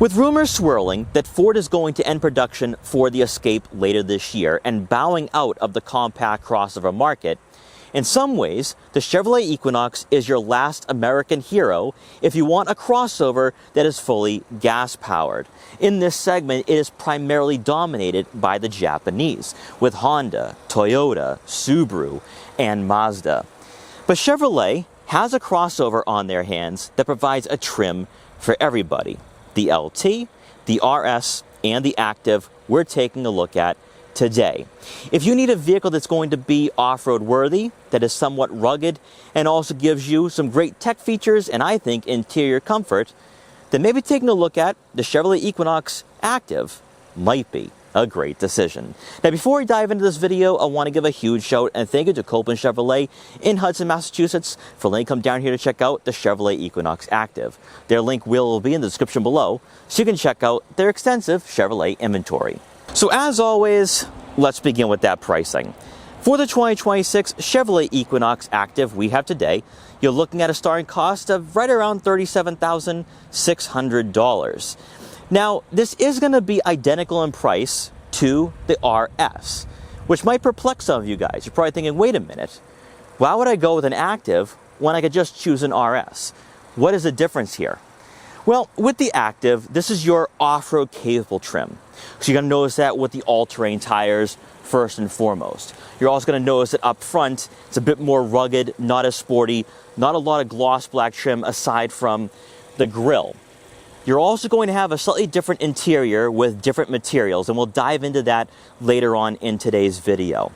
With rumors swirling that Ford is going to end production for the Escape later this year and bowing out of the compact crossover market, in some ways, the Chevrolet Equinox is your last American hero if you want a crossover that is fully gas-powered. In this segment, it is primarily dominated by the Japanese, with Honda, Toyota, Subaru, and Mazda. But Chevrolet has a crossover on their hands that provides a trim for everybody. The LT, the RS, and the Activ we're taking a look at today. If you need a vehicle that's going to be off-road worthy, that is somewhat rugged, and also gives you some great tech features and I think interior comfort, then maybe taking a look at the Chevrolet Equinox Activ might be a great decision. Now, before we dive into this video, I want to give a huge shout and thank you to Copeland Chevrolet in Hudson, Massachusetts for letting me come down here to check out the Chevrolet Equinox Activ. Their link will be in the description below, so you can check out their extensive Chevrolet inventory. So as always, let's begin with that pricing. For the 2026 Chevrolet Equinox Activ we have today, you're looking at a starting cost of right around $37,600. Now, this is going to be identical in price to the RS, which might perplex some of you guys. You're probably thinking, wait a minute, why would I go with an Activ when I could just choose an RS? What is the difference here? Well, with the Activ, this is your off-road capable trim. So you're going to notice that with the all-terrain tires first and foremost. You're also going to notice that up front, it's a bit more rugged, not as sporty, not a lot of gloss black trim aside from the grille. You're also going to have a slightly different interior with different materials, and we'll dive into that later on in today's video.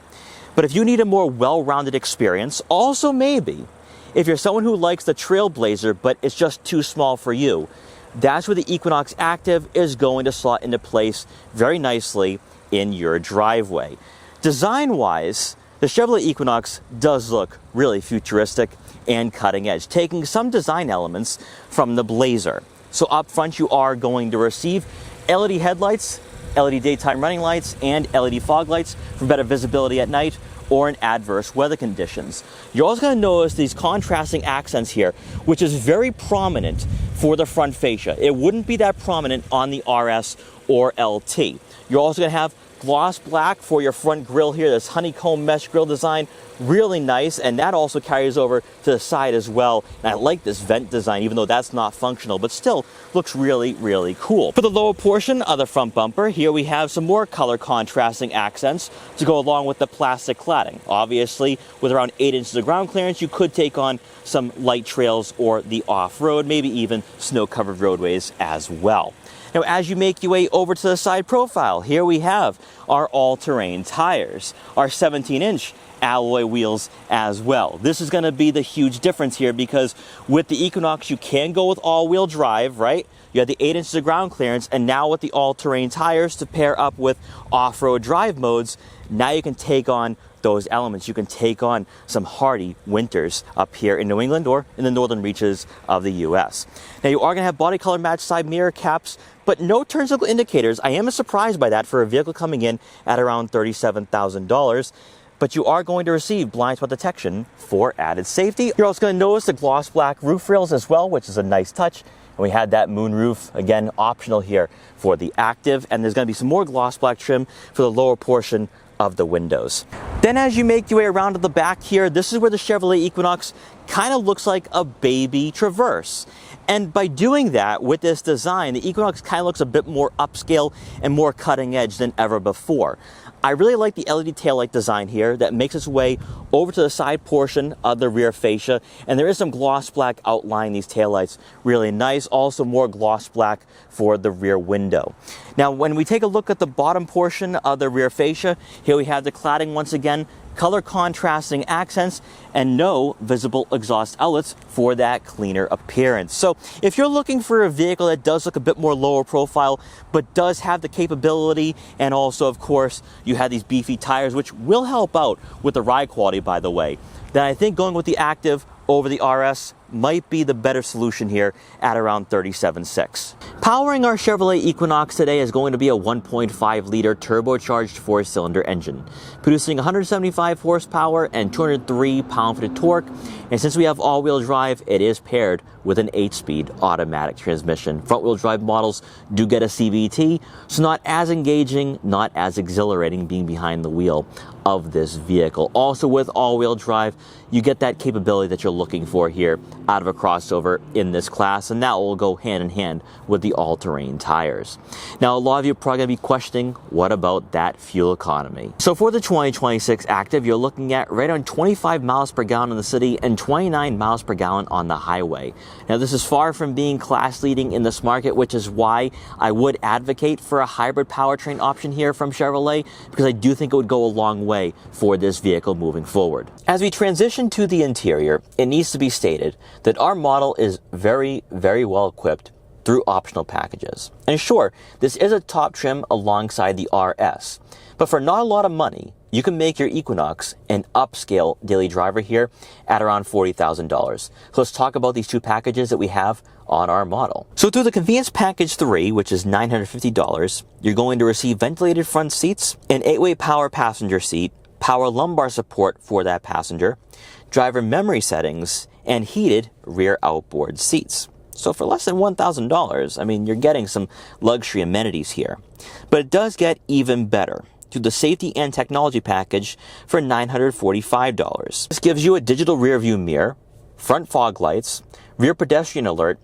But if you need a more well-rounded experience, also maybe, if you're someone who likes the Trailblazer but it's just too small for you, that's where the Equinox Activ is going to slot into place very nicely in your driveway. Design-wise, the Chevrolet Equinox does look really futuristic and cutting edge, taking some design elements from the Blazer. So up front, you are going to receive LED headlights, LED daytime running lights, and LED fog lights for better visibility at night or in adverse weather conditions. You're also going to notice these contrasting accents here, which is very prominent for the front fascia. It wouldn't be that prominent on the RS or LT. You're also going to have gloss black for your front grille here, this honeycomb mesh grille design, really nice, and that also carries over to the side as well. And I like this vent design, even though that's not functional, but still looks really, really cool. For the lower portion of the front bumper, here we have some more color contrasting accents to go along with the plastic cladding. Obviously, with around 8 inches of ground clearance, you could take on some light trails or the off-road, maybe even snow-covered roadways as well. Now, as you make your way over to the side profile, here we have our all-terrain tires, our 17-inch alloy wheels as well. This is going to be the huge difference here because with the Equinox, you can go with all-wheel drive, right? You have the 8 inches of ground clearance, and now with the all-terrain tires to pair up with off-road drive modes, now you can take on those elements. You can take on some hardy winters up here in New England or in the northern reaches of the US. Now, you are going to have body color match side mirror caps, but no turn signal indicators. I am surprised by that for a vehicle coming in at around $37,000. But you are going to receive blind spot detection for added safety. You're also going to notice the gloss black roof rails as well, which is a nice touch. And we had that moon roof, again, optional here for the Activ. And there's going to be some more gloss black trim for the lower portion of the windows. Then as you make your way around to the back here, this is where the Chevrolet Equinox kind of looks like a baby Traverse. And by doing that with this design, the Equinox kind of looks a bit more upscale and more cutting edge than ever before. I really like the LED taillight design here that makes its way over to the side portion of the rear fascia, and there is some gloss black outlining these taillights. Really nice. Also more gloss black for the rear window. Now, when we take a look at the bottom portion of the rear fascia, here we have the cladding once again, color contrasting accents, and no visible exhaust outlets for that cleaner appearance. So if you're looking for a vehicle that does look a bit more lower profile, but does have the capability, and also, of course, you have these beefy tires, which will help out with the ride quality, by the way, then I think going with the Activ over the RS might be the better solution here at around $37,600. Powering our Chevrolet Equinox today is going to be a 1.5-liter turbocharged 4-cylinder engine, producing 175 horsepower and 203 pound-feet of torque. And since we have all-wheel drive, it is paired with an 8-speed automatic transmission. Front-wheel drive models do get a CVT, so not as engaging, not as exhilarating being behind the wheel of this vehicle. Also with all-wheel drive, you get that capability that you're looking for here out of a crossover in this class, and that will go hand in hand with the all-terrain tires. Now, a lot of you are probably going to be questioning, what about that fuel economy? So for the 2026 Activ, you're looking at right around 25 miles per gallon in the city and 29 miles per gallon on the highway. Now, this is far from being class leading in this market, which is why I would advocate for a hybrid powertrain option here from Chevrolet, because I do think it would go a long way for this vehicle moving forward. As we transition to the interior, it needs to be stated that our model is very, very well equipped through optional packages. And sure, this is a top trim alongside the RS, but for not a lot of money, you can make your Equinox an upscale daily driver here at around $40,000. So let's talk about these two packages that we have on our model. So through the Convenience Package 3, which is $950, you're going to receive ventilated front seats, an 8-way power passenger seat, power lumbar support for that passenger, driver memory settings, and heated rear outboard seats. So for less than $1,000, I mean, you're getting some luxury amenities here. But it does get even better through the Safety and Technology package for $945. This gives you a digital rear view mirror, front fog lights, rear pedestrian alert,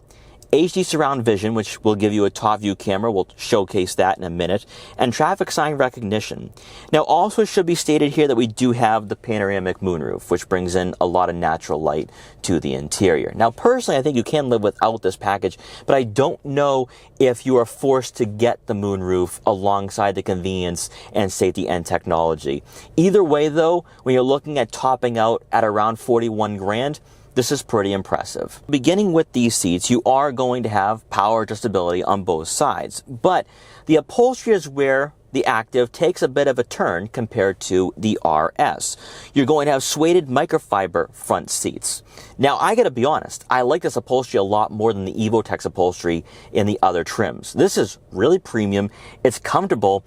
HD surround vision, which will give you a top view camera, we'll showcase that in a minute, and traffic sign recognition. Now, also should be stated here that we do have the panoramic moonroof, which brings in a lot of natural light to the interior. Now, personally, I think you can live without this package, but I don't know if you are forced to get the moonroof alongside the Convenience and Safety and Technology. Either way, though, when you're looking at topping out at around 41 grand, this is pretty impressive. Beginning with these seats, you are going to have power adjustability on both sides, but the upholstery is where the Activ takes a bit of a turn compared to the RS. You're going to have suede microfiber front seats. Now, I gotta be honest, I like this upholstery a lot more than the Evotex upholstery in the other trims. This is really premium, it's comfortable,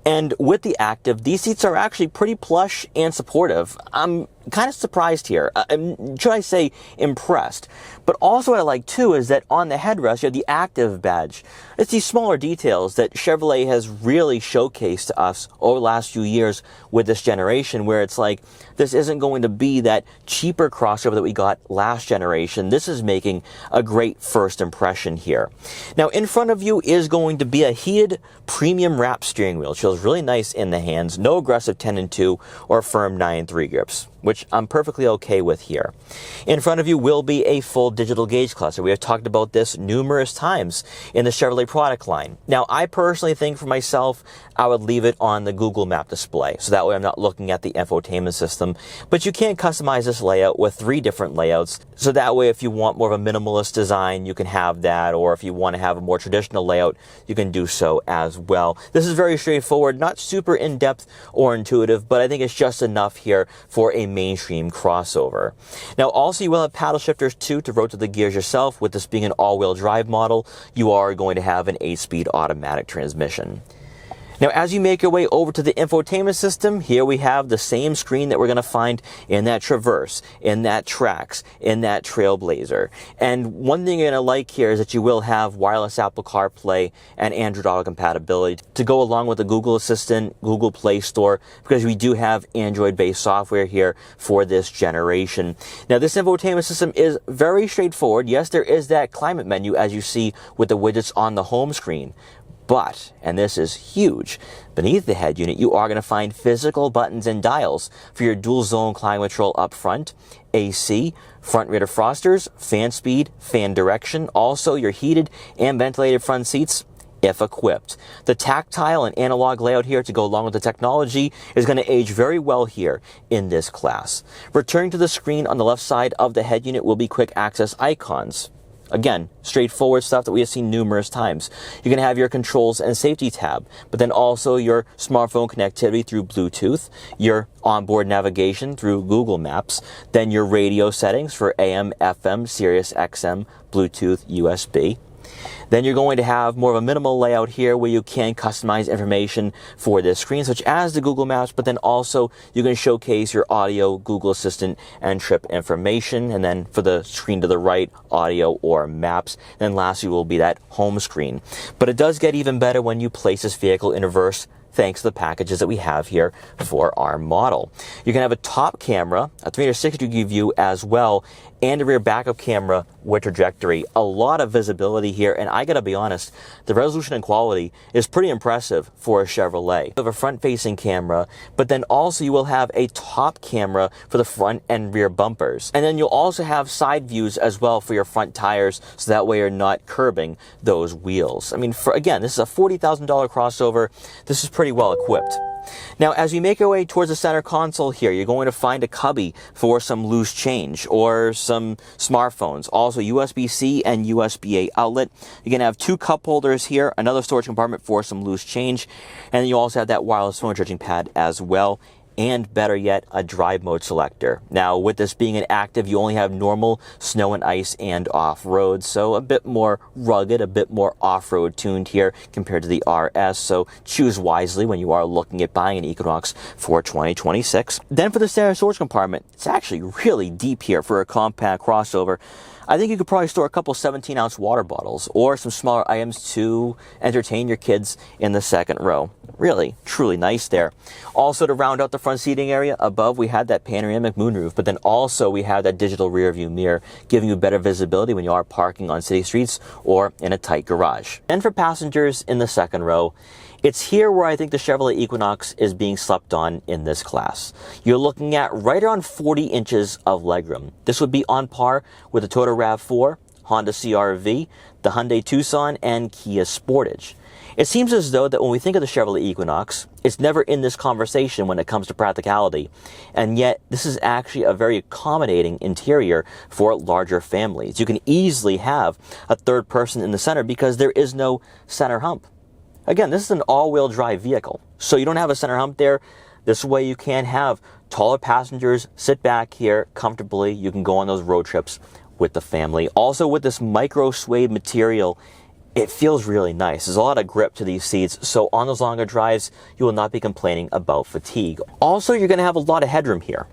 and with the Activ, these seats are actually pretty plush and supportive. I'm kind of surprised here. Should I say impressed? But also what I like too is that on the headrest, you have the Activ badge. It's these smaller details that Chevrolet has really showcased to us over the last few years with this generation, where it's like, this isn't going to be that cheaper crossover that we got last generation. This is making a great first impression here. Now, in front of you is going to be a heated premium wrap steering wheel. It feels really nice in the hands. No aggressive 10 and 2 or firm 9-3 grips, which I'm perfectly okay with here. In front of you will be a full digital gauge cluster. We have talked about this numerous times in the Chevrolet product line. Now, I personally think for myself, I would leave it on the Google Map display, so that way I'm not looking at the infotainment system. But you can customize this layout with 3 different layouts, so that way if you want more of a minimalist design, you can have that, or if you want to have a more traditional layout, you can do so as well. This is very straightforward, not super in-depth or intuitive, but I think it's just enough here for a mainstream crossover. Now, also you will have paddle shifters too to rotate the gears yourself. With this being an all-wheel drive model, you are going to have an 8-speed automatic transmission. Now, as you make your way over to the infotainment system, here we have the same screen that we're going to find in that Traverse, in that Trax, in that Trailblazer. And one thing you're going to like here is that you will have wireless Apple CarPlay and Android Auto compatibility to go along with the Google Assistant, Google Play Store, because we do have Android-based software here for this generation. Now, this infotainment system is very straightforward. Yes, there is that climate menu, as you see with the widgets on the home screen. But, and this is huge, beneath the head unit, you are going to find physical buttons and dials for your dual zone climate control up front, AC, front rear defrosters, fan speed, fan direction, also your heated and ventilated front seats, if equipped. The tactile and analog layout here to go along with the technology is going to age very well here in this class. Returning to the screen on the left side of the head unit will be quick access icons. Again, straightforward stuff that we have seen numerous times. You're going to have your controls and safety tab, but then also your smartphone connectivity through Bluetooth, your onboard navigation through Google Maps, then your radio settings for AM, FM, Sirius XM, Bluetooth, USB. Then you're going to have more of a minimal layout here where you can customize information for this screen, such as the Google Maps, but then also you can showcase your audio, Google Assistant, and trip information. And then for the screen to the right, audio or maps. And then lastly will be that home screen. But it does get even better when you place this vehicle in reverse, thanks to the packages that we have here for our model. You can have a top camera, a 360-degree view as well, and a rear backup camera with trajectory. A lot of visibility here, and I gotta be honest, the resolution and quality is pretty impressive for a Chevrolet. You have a front-facing camera, but then also you will have a top camera for the front and rear bumpers. And then you'll also have side views as well for your front tires, so that way you're not curbing those wheels. I mean, again, this is a $40,000 crossover. This is pretty well equipped. Now, as we make our way towards the center console here, you're going to find a cubby for some loose change or some smartphones. Also, USB-C and USB-A outlet. You're going to have two cup holders here, another storage compartment for some loose change, and then you also have that wireless phone charging pad as well. And better yet, a drive mode selector. Now, with this being an Activ, you only have normal, snow and ice, and off-road, so a bit more rugged, a bit more off-road tuned here compared to the RS, so choose wisely when you are looking at buying an Equinox for 2026. Then for the center storage compartment, it's actually really deep here for a compact crossover. I think you could probably store a couple 17-ounce water bottles or some smaller items to entertain your kids in the second row. Really, truly nice there. Also, to round out the front seating area, above we had that panoramic moonroof, but then also we have that digital rear view mirror, giving you better visibility when you are parking on city streets or in a tight garage. And for passengers in the second row, it's here where I think the Chevrolet Equinox is being slept on in this class. You're looking at right around 40 inches of legroom. This would be on par with the Toyota RAV4, Honda CR-V, the Hyundai Tucson, and Kia Sportage. It seems as though that when we think of the Chevrolet Equinox, it's never in this conversation when it comes to practicality, and yet this is actually a very accommodating interior for larger families. You can easily have a third person in the center because there is no center hump. Again, this is an all-wheel drive vehicle, so you don't have a center hump there. This way you can have taller passengers sit back here comfortably. You can go on those road trips with the family. Also, with this micro suede material, it feels really nice. There's a lot of grip to these seats, so on those longer drives, you will not be complaining about fatigue. Also, you're going to have a lot of headroom here.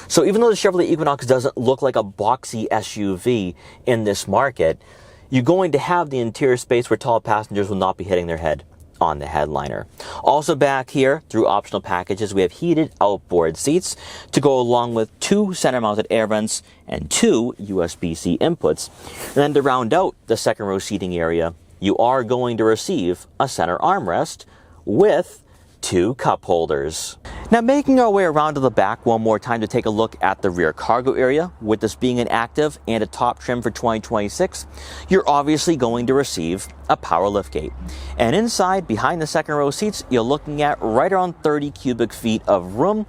So even though the Chevrolet Equinox doesn't look like a boxy SUV in this market, you're going to have the interior space where tall passengers will not be hitting their head on the headliner. Also back here, through optional packages, we have heated outboard seats to go along with two center-mounted air vents and two USB-C inputs. And then to round out the second row seating area, you are going to receive a center armrest with two cup holders. Now, making our way around to the back one more time to take a look at the rear cargo area, with this being an Activ and a top trim for 2026, you're obviously going to receive a power liftgate. And inside, behind the second row seats, you're looking at right around 30 cubic feet of room,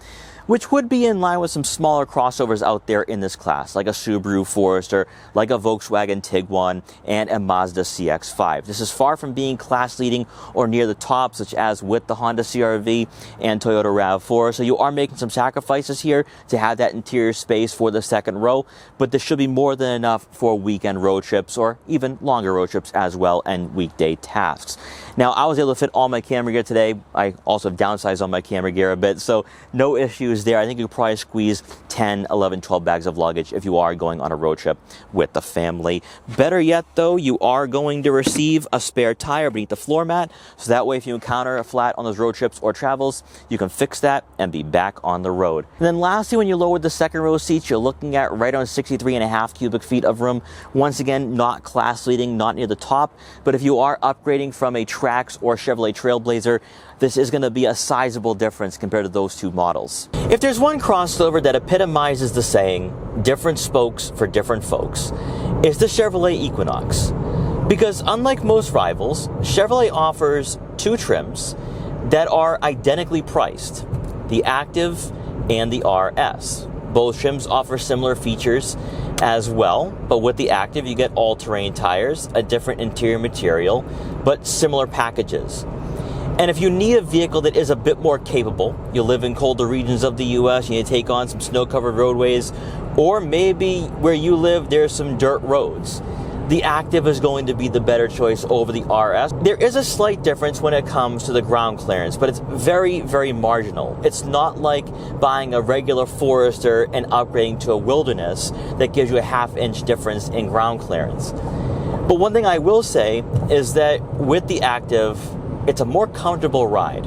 which would be in line with some smaller crossovers out there in this class, like a Subaru Forester, like a Volkswagen Tiguan, and a Mazda CX-5. This is far from being class-leading or near the top, such as with the Honda CR-V and Toyota RAV4, so you are making some sacrifices here to have that interior space for the second row, but this should be more than enough for weekend road trips or even longer road trips as well and weekday tasks. Now, I was able to fit all my camera gear today. I also have downsized on my camera gear a bit, so no issues there. I think you could probably squeeze 10, 11, 12 bags of luggage if you are going on a road trip with the family. Better yet, though, you are going to receive a spare tire beneath the floor mat, so that way if you encounter a flat on those road trips or travels, you can fix that and be back on the road. And then lastly, when you lower the second row seats, you're looking at right on 63.5 cubic feet of room. Once again, not class leading, not near the top, but if you are upgrading from a Trax or Chevrolet Trailblazer, this is going to be a sizable difference compared to those two models. If there's one crossover that epitomizes the saying, different spokes for different folks, it's the Chevrolet Equinox. Because unlike most rivals, Chevrolet offers two trims that are identically priced, the Activ and the RS. Both trims offer similar features, as well, but with the Activ you get all-terrain tires, a different interior material, but similar packages. And if you need a vehicle that is a bit more capable, you live in colder regions of the US, you need to take on some snow-covered roadways, or maybe where you live there's some dirt roads, the Activ is going to be the better choice over the RS. There is a slight difference when it comes to the ground clearance, but it's very, very marginal. It's not like buying a regular Forester and upgrading to a Wilderness that gives you a half-inch difference in ground clearance. But one thing I will say is that with the Activ, it's a more comfortable ride.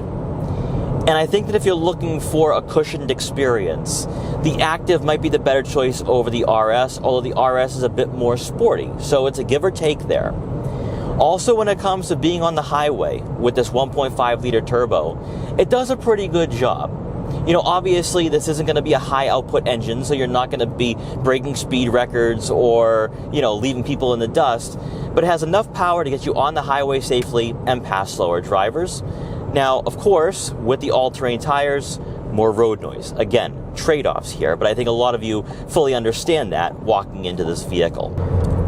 And I think that if you're looking for a cushioned experience, the Activ might be the better choice over the RS, although the RS is a bit more sporty. So it's a give or take there. Also, when it comes to being on the highway with this 1.5 liter turbo, it does a pretty good job. You know, obviously this isn't going to be a high output engine, so you're not going to be breaking speed records or, you know, leaving people in the dust, but it has enough power to get you on the highway safely and past slower drivers. Now, of course, with the all-terrain tires, more road noise. Again, trade-offs here, but I think a lot of you fully understand that walking into this vehicle.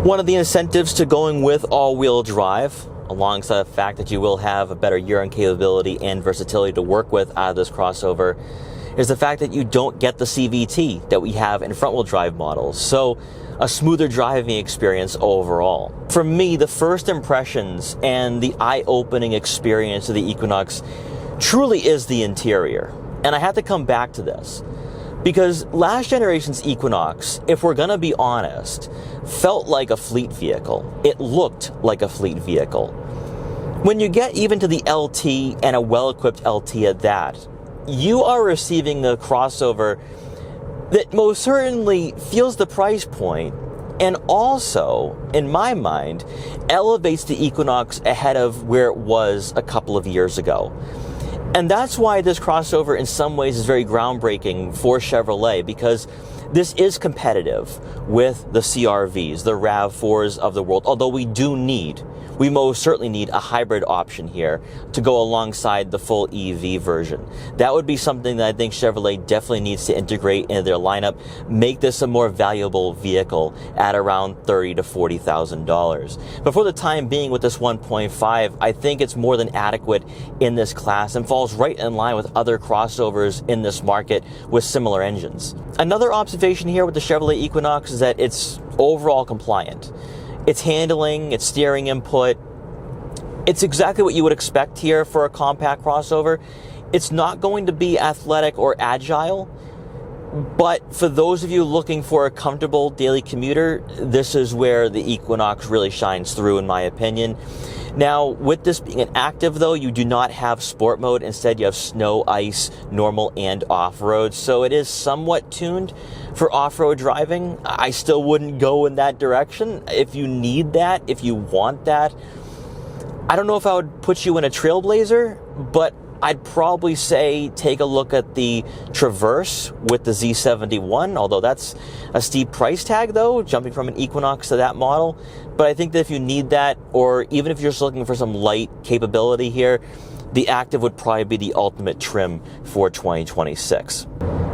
One of the incentives to going with all-wheel drive, alongside the fact that you will have a better year-end capability and versatility to work with out of this crossover, is the fact that you don't get the CVT that we have in front-wheel drive models. So a smoother driving experience overall. For me, the first impressions and the eye-opening experience of the Equinox truly is the interior. And I have to come back to this, because last generation's Equinox, if we're gonna be honest, felt like a fleet vehicle. It looked like a fleet vehicle. When you get even to the LT, and a well-equipped LT at that, you are receiving a crossover that most certainly feels the price point, and also, in my mind, elevates the Equinox ahead of where it was a couple of years ago. And that's why this crossover in some ways is very groundbreaking for Chevrolet, because this is competitive with the CR-Vs, the RAV4s of the world, although we most certainly need a hybrid option here to go alongside the full EV version. That would be something that I think Chevrolet definitely needs to integrate into their lineup, make this a more valuable vehicle at around $30,000 to $40,000. But for the time being with this 1.5, I think it's more than adequate in this class and falls right in line with other crossovers in this market with similar engines. Another observation here with the Chevrolet Equinox is that it's overall compliant. Its handling, its steering input, it's exactly what you would expect here for a compact crossover. It's not going to be athletic or agile, but for those of you looking for a comfortable daily commuter, this is where the Equinox really shines through, in my opinion. Now, with this being an Activ, though, you do not have sport mode. Instead, you have snow, ice, normal, and off-road. So it is somewhat tuned for off-road driving. I still wouldn't go in that direction. If you need that, if you want that, I don't know if I would put you in a Trailblazer, but I'd probably say take a look at the Traverse with the Z71, although that's a steep price tag, though, jumping from an Equinox to that model. But I think that if you need that, or even if you're just looking for some light capability here, the Activ would probably be the ultimate trim for 2026.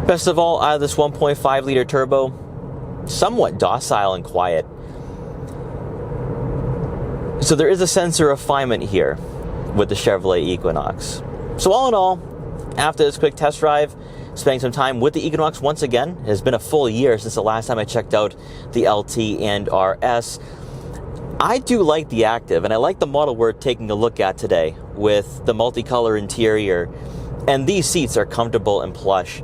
Best of all, out of this 1.5 liter turbo, somewhat docile and quiet. So there is a sense of refinement here with the Chevrolet Equinox. So all in all, after this quick test drive, spending some time with the Equinox once again, it has been a full year since the last time I checked out the LT and RS. I do like the Activ, and I like the model we're taking a look at today with the multicolor interior, and these seats are comfortable and plush.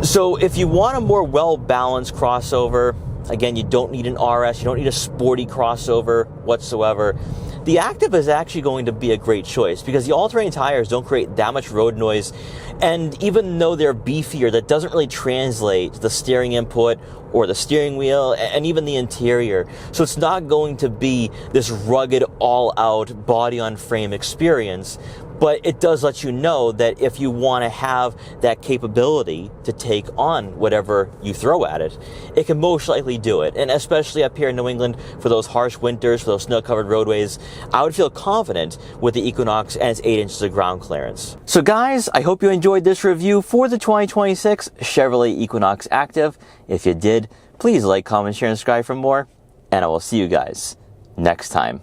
So if you want a more well-balanced crossover, again, you don't need an RS, you don't need a sporty crossover whatsoever, the Activ is actually going to be a great choice because the all-terrain tires don't create that much road noise, and even though they're beefier, that doesn't really translate to the steering input or the steering wheel and even the interior. So it's not going to be this rugged, all-out, body-on-frame experience, But it does let you know that if you want to have that capability to take on whatever you throw at it, it can most likely do it. And especially up here in New England, for those harsh winters, for those snow-covered roadways, I would feel confident with the Equinox and its 8 inches of ground clearance. So guys, I hope you enjoyed this review for the 2026 Chevrolet Equinox Activ. If you did, please like, comment, share, and subscribe for more. And I will see you guys next time.